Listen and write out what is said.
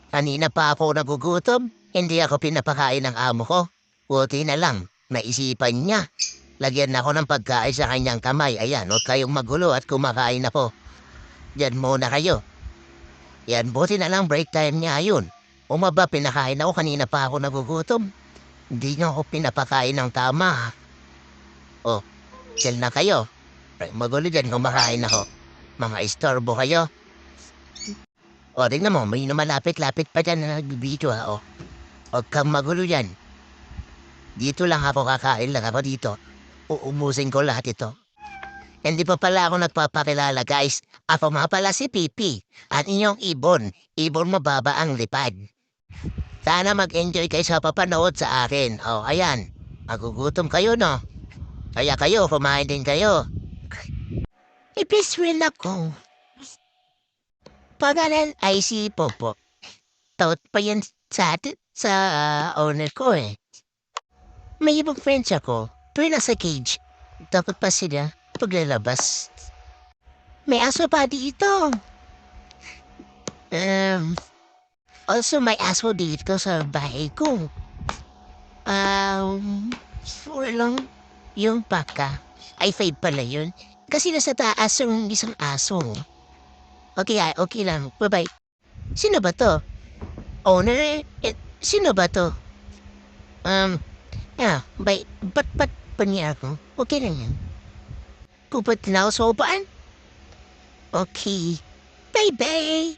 Kanina pa ako nagugutom. Hindi ako pinapakain ng amo ko. Buti na lang, naisipan niya. Lagyan ako ng pagkain sa kanyang kamay. Ayan, huwag kayong magulo at kumakain ako. Diyan muna kayo. Yan, buti na lang break time niya yun. Umaba, pinakain ako. Kanina pa ako nagugutom. Hindi niyo ako pinapakain ng tama. Oh, chill na kayo. Magulo dyan, kumakain ako. Mga istorbo kayo. O, tingnan mo, may lumalapit-lapit pa dyan na nagbibideo ha, o. Huwag kang magulo dyan. Dito lang ako kakain lang ako dito. Uumusin ko lahat ito. Hindi pa pala ako nagpapakilala, guys. Ako nga pala si Pipi. At inyong ibon. Ibon mababa ang lipad. Sana mag-enjoy kayo sa papanood sa akin. O, ayan. Magugutom kayo, no? Kaya kayo, kumain din kayo. Ipiswil ako. Pangalan ay si Popo. Taot pa yan sa owner ko eh. May ibang friends ako, pero nasa cage. Dapat pa sila paglalabas. May aso pa dito. Also may aso dito sa bahay ko. Four lang yung paka. Ay, five pala yun. Kasi nasa taas yung isang aso. Okay, okay lang. Bye-bye. Sino ba to? Owner? Sino ba to? Ba't pa niya ako? Okay lang yan. Pupat na ako sa upaan? Okay. Bye-bye!